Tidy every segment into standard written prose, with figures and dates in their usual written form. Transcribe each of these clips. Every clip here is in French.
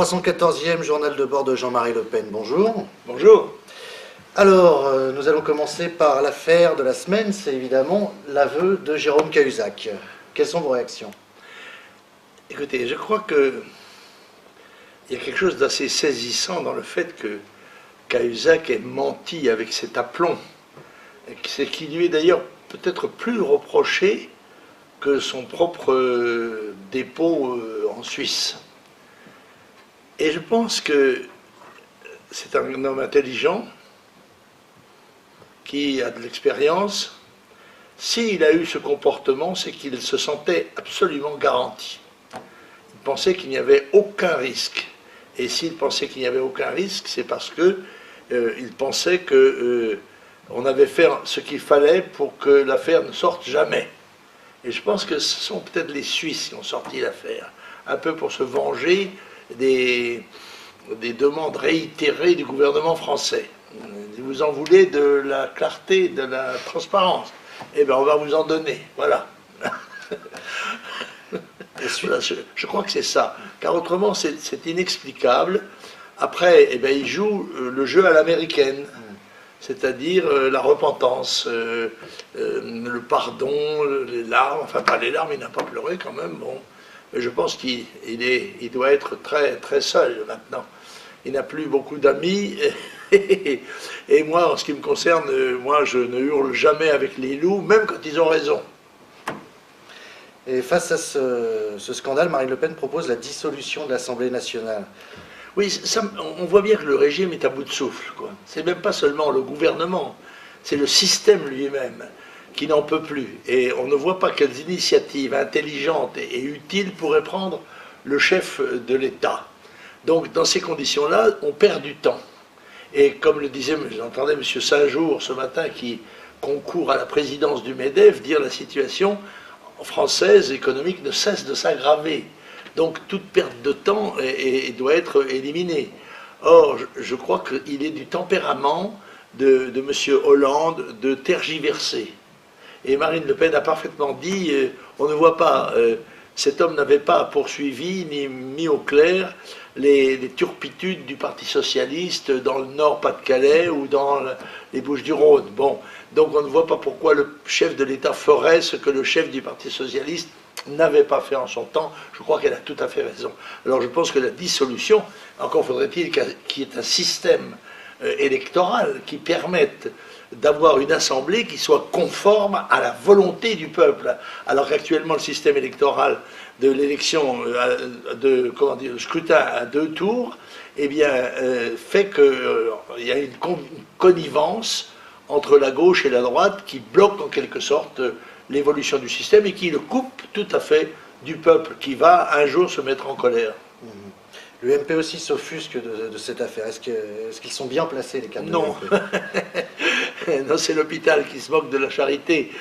314e journal de bord de Jean-Marie Le Pen, bonjour. Bonjour. Alors, nous allons commencer par l'affaire de la semaine, c'est évidemment l'aveu de Jérôme Cahuzac. Quelles sont vos réactions? Écoutez, je crois qu'il y a quelque chose d'assez saisissant dans le fait que Cahuzac ait menti avec cet aplomb. C'est qui lui est d'ailleurs peut-être plus reproché que son propre dépôt en Suisse. Et je pense que c'est un homme intelligent, qui a de l'expérience. S'il a eu ce comportement, c'est qu'il se sentait absolument garanti. Il pensait qu'il n'y avait aucun risque. Et s'il pensait qu'il n'y avait aucun risque, c'est parce que il pensait que on avait fait ce qu'il fallait pour que l'affaire ne sorte jamais. Et je pense que ce sont peut-être les Suisses qui ont sorti l'affaire, un peu pour se venger des demandes réitérées du gouvernement français. Vous en voulez de la clarté, de la transparence? Eh bien, on va vous en donner, voilà. Voilà, je crois que c'est ça, car autrement c'est inexplicable. Après, eh bien, il joue le jeu à l'américaine, c'est-à-dire la repentance, le pardon, les larmes, enfin pas les larmes, il n'a pas pleuré quand même, bon. Mais je pense qu'il doit être très, très seul maintenant. Il n'a plus beaucoup d'amis, et moi, en ce qui me concerne, moi je ne hurle jamais avec les loups, même quand ils ont raison. Et face à ce scandale, Marine Le Pen propose la dissolution de l'Assemblée nationale. Oui, on voit bien que le régime est à bout de souffle, quoi. C'est même pas seulement le gouvernement, c'est le système lui-même qui n'en peut plus. Et on ne voit pas quelles initiatives intelligentes et utiles pourrait prendre le chef de l'État. Donc, dans ces conditions-là, on perd du temps. Et comme le disait, j'entendais M. Saint-Jour ce matin, qui concourt à la présidence du MEDEF, dire la situation française économique ne cesse de s'aggraver. Donc, toute perte de temps doit être éliminée. Or, je crois qu'il est du tempérament de M. Hollande de tergiverser. Et Marine Le Pen a parfaitement dit, on ne voit pas, cet homme n'avait pas poursuivi ni mis au clair les turpitudes du Parti Socialiste dans le Nord-Pas-de-Calais ou dans les Bouches-du-Rhône. Bon, donc on ne voit pas pourquoi le chef de l'État ferait ce que le chef du Parti Socialiste n'avait pas fait en son temps. Je crois qu'elle a tout à fait raison. Alors je pense que la dissolution, encore faudrait-il qu'il y ait un système électoral qui permette d'avoir une assemblée qui soit conforme à la volonté du peuple. Alors qu'actuellement, le système électoral de l'élection, le scrutin à 2 tours, eh bien, fait qu'il y a une connivence entre la gauche et la droite qui bloque en quelque sorte l'évolution du système et qui le coupe tout à fait du peuple qui va un jour se mettre en colère. L'UMP aussi s'offusque de cette affaire. Est-ce qu'ils sont bien placés, les cadres de l'UMP? Non, c'est l'hôpital qui se moque de la charité.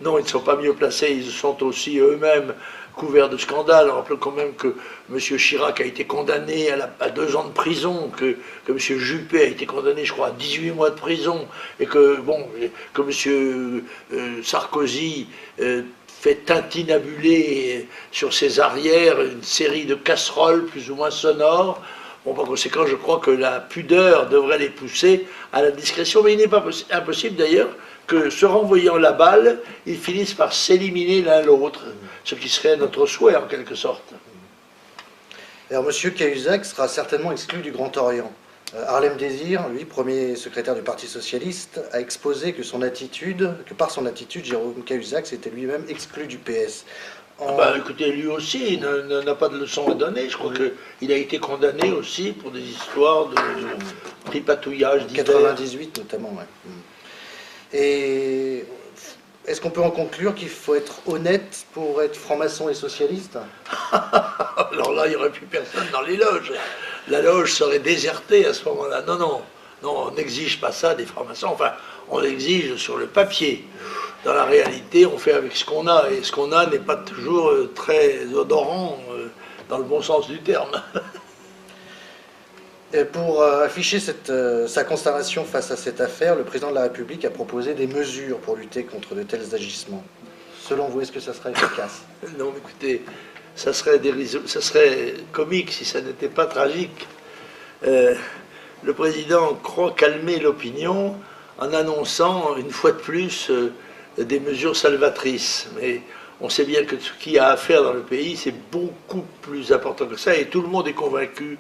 Non, ils ne sont pas mieux placés, ils sont aussi eux-mêmes couverts de scandales. Rappelons quand même que M. Chirac a été condamné à 2 ans de prison, que M. Juppé a été condamné, je crois, à 18 mois de prison, et que M. Sarkozy fait tintinabuler sur ses arrières une série de casseroles plus ou moins sonores. Bon, par conséquent, je crois que la pudeur devrait les pousser à la discrétion, mais il n'est pas impossible d'ailleurs que, se renvoyant la balle, ils finissent par s'éliminer l'un l'autre, ce qui serait notre souhait en quelque sorte. Alors M. Cahuzac sera certainement exclu du Grand Orient. Harlem Désir, lui, premier secrétaire du Parti Socialiste, a exposé que par son attitude, Jérôme Cahuzac s'était lui-même exclu du PS. Écoutez, lui aussi n'a pas de leçon à donner. Je crois qu'il a été condamné aussi pour des histoires de tripatouillage divers. 98 notamment, ouais. Et est-ce qu'on peut en conclure qu'il faut être honnête pour être franc-maçon et socialiste? Alors là, il n'y aurait plus personne dans les loges. La loge serait désertée à ce moment-là. Non, non, non, on n'exige pas ça des francs-maçons. Enfin, on l'exige sur le papier. Dans la réalité, on fait avec ce qu'on a, et ce qu'on a n'est pas toujours très odorant, dans le bon sens du terme. Et pour afficher sa consternation face à cette affaire, le président de la République a proposé des mesures pour lutter contre de tels agissements. Selon vous, est-ce que ça sera efficace? Non, écoutez, ça serait comique si ça n'était pas tragique. Le président croit calmer l'opinion en annonçant une fois de plus des mesures salvatrices. Mais on sait bien que ce qu'il y a à faire dans le pays, c'est beaucoup plus important que ça, et tout le monde est convaincu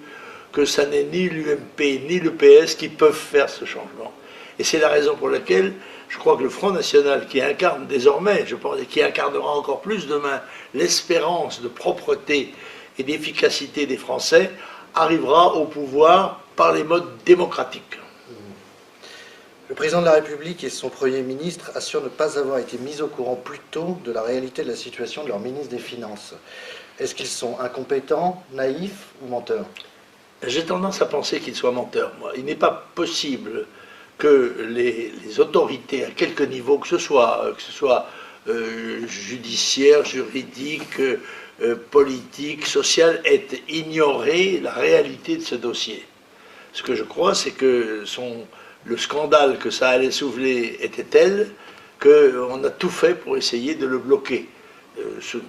que ça n'est ni l'UMP ni le PS qui peuvent faire ce changement. Et c'est la raison pour laquelle je crois que le Front National, qui incarne désormais, je pense, et qui incarnera encore plus demain l'espérance de propreté et d'efficacité des Français, arrivera au pouvoir par les modes démocratiques. Le président de la République et son Premier ministre assurent ne pas avoir été mis au courant plus tôt de la réalité de la situation de leur ministre des Finances. Est-ce qu'ils sont incompétents, naïfs ou menteurs? J'ai tendance à penser qu'ils soient menteurs, moi. Il n'est pas possible que les autorités, à quelque niveau que ce soit judiciaire, juridique, politique, social, aient ignoré la réalité de ce dossier. Ce que je crois, c'est que le scandale que ça allait soulever était tel qu'on a tout fait pour essayer de le bloquer.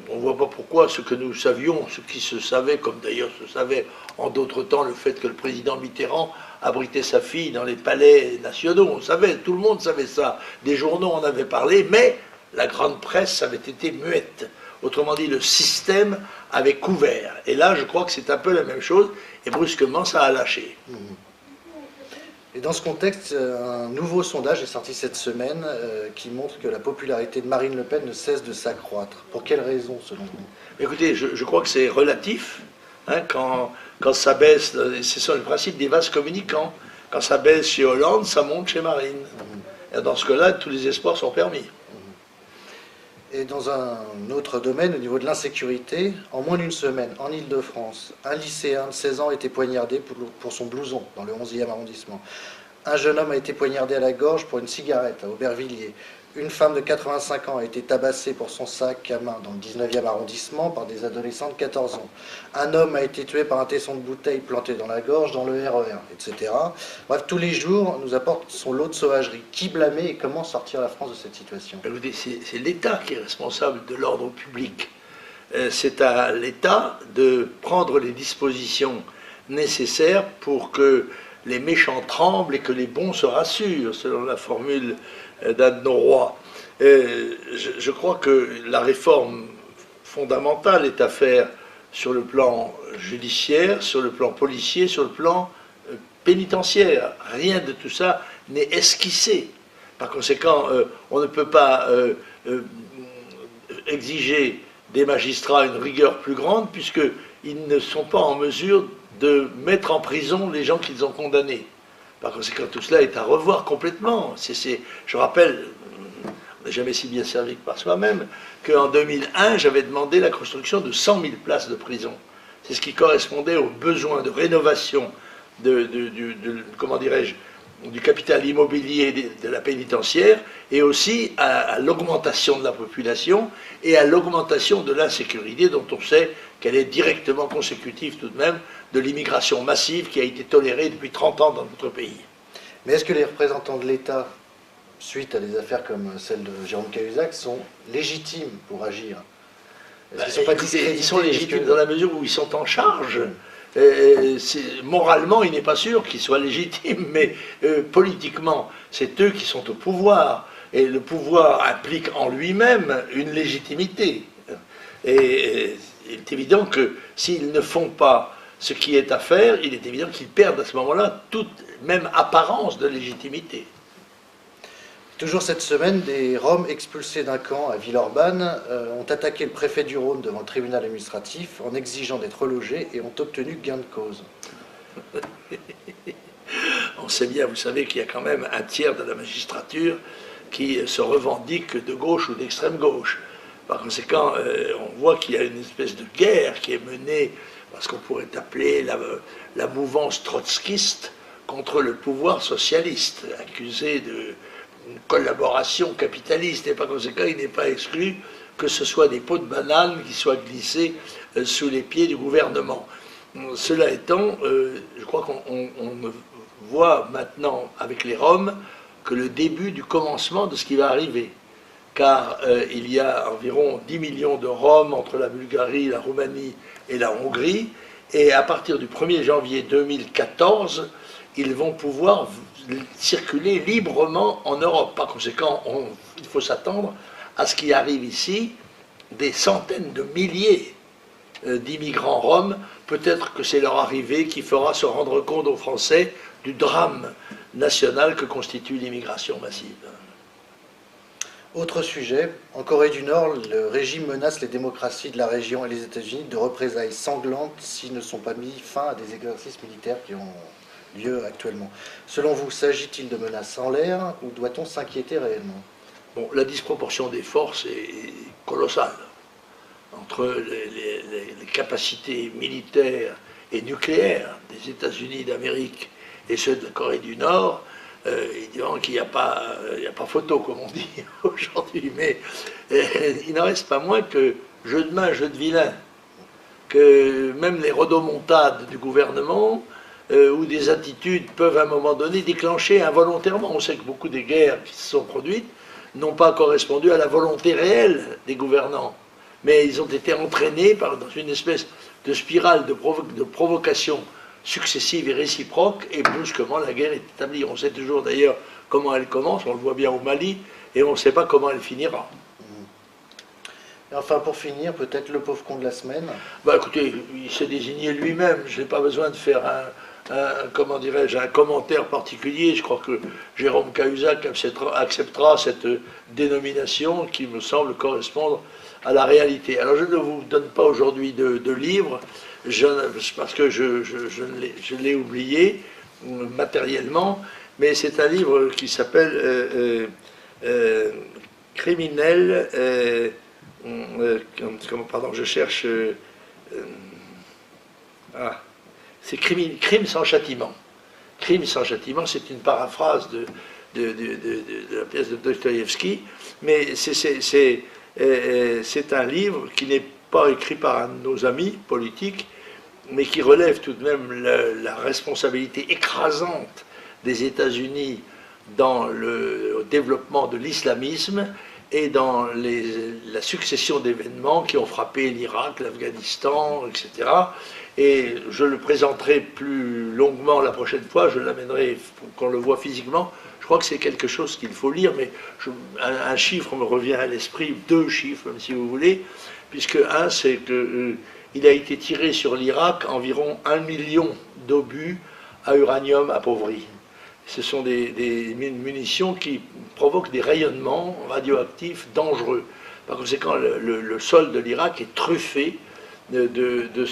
On ne voit pas pourquoi ce que nous savions, ce qui se savait, comme d'ailleurs se savait en d'autres temps, le fait que le président Mitterrand abritait sa fille dans les palais nationaux, on savait, tout le monde savait ça, des journaux en avaient parlé, mais la grande presse avait été muette. Autrement dit, le système avait couvert. Et là, je crois que c'est un peu la même chose, et brusquement, ça a lâché. Et dans ce contexte, un nouveau sondage est sorti cette semaine qui montre que la popularité de Marine Le Pen ne cesse de s'accroître. Pour quelles raisons, selon vous? Écoutez, je crois que c'est relatif. Hein, quand ça baisse, c'est ça le principe des vases communicants. Quand ça baisse chez Hollande, ça monte chez Marine. Et dans ce cas-là, tous les espoirs sont permis. Et dans un autre domaine, au niveau de l'insécurité, en moins d'une semaine, en Île-de-France, un lycéen de 16 ans a été poignardé pour son blouson, dans le 11e arrondissement. Un jeune homme a été poignardé à la gorge pour une cigarette, à Aubervilliers. Une femme de 85 ans a été tabassée pour son sac à main dans le 19e arrondissement par des adolescents de 14 ans. Un homme a été tué par un tesson de bouteille planté dans la gorge dans le RER, etc. Bref, tous les jours nous apporte son lot de sauvagerie. Qui blâmer et comment sortir la France de cette situation? Écoutez, c'est l'État qui est responsable de l'ordre public. C'est à l'État de prendre les dispositions nécessaires pour que les méchants tremblent et que les bons se rassurent, selon la formule d'un de nos rois. Je crois que la réforme fondamentale est à faire sur le plan judiciaire, sur le plan policier, sur le plan pénitentiaire. Rien de tout ça n'est esquissé. Par conséquent, on ne peut pas exiger des magistrats une rigueur plus grande puisqu'ils ne sont pas en mesure de mettre en prison les gens qu'ils ont condamnés. Par conséquent, tout cela est à revoir complètement. Je rappelle, on n'est jamais si bien servi que par soi-même, qu'en 2001, j'avais demandé la construction de 100 000 places de prison. C'est ce qui correspondait aux besoins de rénovation comment dirais-je, du capital immobilier de la pénitentiaire, et aussi à l'augmentation de la population et à l'augmentation de l'insécurité dont on sait qu'elle est directement consécutive tout de même de l'immigration massive qui a été tolérée depuis 30 ans dans notre pays. Mais est-ce que les représentants de l'État, suite à des affaires comme celle de Jérôme Cahuzac, sont légitimes pour agir? Ils sont légitimes dans la mesure où ils sont en charge. Moralement, il n'est pas sûr qu'ils soient légitimes, mais politiquement, c'est eux qui sont au pouvoir. Et le pouvoir implique en lui-même une légitimité. Et il est évident que s'ils ne font pas ce qui est à faire, il est évident qu'ils perdent à ce moment-là toute même apparence de légitimité. Toujours cette semaine, des Roms expulsés d'un camp à Villeurbanne ont attaqué le préfet du Rhône devant le tribunal administratif en exigeant d'être relogés et ont obtenu gain de cause. On sait bien, vous savez, qu'il y a quand même un tiers de la magistrature qui se revendique de gauche ou d'extrême gauche. Par conséquent, on voit qu'il y a une espèce de guerre qui est menée par ce qu'on pourrait appeler la mouvance trotskiste contre le pouvoir socialiste, accusé de collaboration capitaliste, et par conséquent, il n'est pas exclu que ce soit des pots de banane qui soient glissés sous les pieds du gouvernement. Cela étant, je crois qu'on voit maintenant avec les Roms que le début du commencement de ce qui va arriver. car il y a environ 10 millions de Roms entre la Bulgarie, la Roumanie et la Hongrie, et à partir du 1er janvier 2014, ils vont pouvoir circuler librement en Europe. Par conséquent, il faut s'attendre à ce qui arrive ici des centaines de milliers d'immigrants roms. Peut-être que c'est leur arrivée qui fera se rendre compte aux Français du drame national que constitue l'immigration massive. Autre sujet, en Corée du Nord, le régime menace les démocraties de la région et les États-Unis de représailles sanglantes s'ils ne sont pas mis fin à des exercices militaires qui ont lieu actuellement. Selon vous, s'agit-il de menaces en l'air ou doit-on s'inquiéter réellement? Bon, la disproportion des forces est colossale entre les capacités militaires et nucléaires des États-Unis d'Amérique et ceux de la Corée du Nord. Évidemment qu'il n'y a pas photo, comme on dit aujourd'hui, mais il n'en reste pas moins que jeu de main, jeu de vilain, que même les rodomontades du gouvernement ou des attitudes peuvent à un moment donné déclencher involontairement. On sait que beaucoup des guerres qui se sont produites n'ont pas correspondu à la volonté réelle des gouvernants, mais ils ont été entraînés dans une espèce de spirale de provocation successives et réciproques, et brusquement la guerre est établie. On sait toujours d'ailleurs comment elle commence, on le voit bien au Mali, et on ne sait pas comment elle finira. Et enfin, pour finir, peut-être le pauvre con de la semaine. Bah écoutez, il s'est désigné lui-même, je n'ai pas besoin de faire comment dirais-je, un commentaire particulier. Je crois que Jérôme Cahuzac acceptera cette dénomination qui me semble correspondre à la réalité. Alors je ne vous donne pas aujourd'hui de livre, parce que je l'ai oublié matériellement, mais c'est un livre qui s'appelle Criminel, pardon, je cherche, c'est Crime sans châtiment. Crime sans châtiment, c'est une paraphrase de la pièce de Dostoïevski, mais c'est un livre qui n'est pas écrit par un de nos amis politiques, mais qui relève tout de même la responsabilité écrasante des États-Unis dans le développement de l'islamisme et dans la succession d'événements qui ont frappé l'Irak, l'Afghanistan, etc. Et je le présenterai plus longuement la prochaine fois, je l'amènerai pour qu'on le voit physiquement. Je crois que c'est quelque chose qu'il faut lire, mais un chiffre me revient à l'esprit, 2 chiffres, même si vous voulez, puisque un, c'est qu'il a été tiré sur l'Irak environ 1 million d'obus à uranium appauvri. Ce sont des munitions qui provoquent des rayonnements radioactifs dangereux. Par conséquent, le sol de l'Irak est truffé de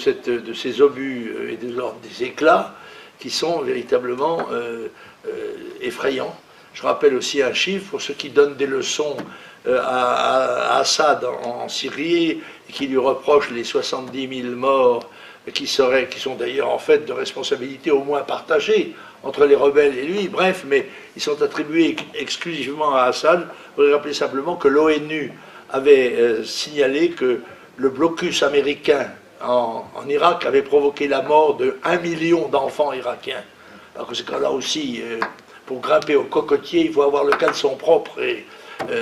ces obus et des éclats qui sont véritablement effrayants. Je rappelle aussi un chiffre pour ceux qui donnent des leçons à Assad en Syrie et qui lui reprochent les 70 000 morts qui sont d'ailleurs en fait de responsabilité au moins partagée entre les rebelles et lui, bref, mais ils sont attribués exclusivement à Assad. Je voudrais rappeler simplement que l'ONU avait signalé que le blocus américain en Irak avait provoqué la mort de 1 million d'enfants irakiens. Alors que c'est quand là aussi, pour grimper au cocotier, il faut avoir le caleçon propre, et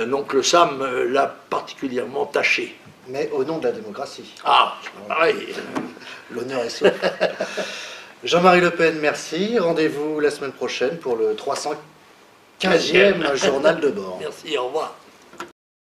l'oncle Sam l'a particulièrement taché. Mais au nom de la démocratie. Ah, pareil. L'honneur est sauf. Jean-Marie Le Pen, merci. Rendez-vous la semaine prochaine pour le 315e journal de bord. Merci, au revoir.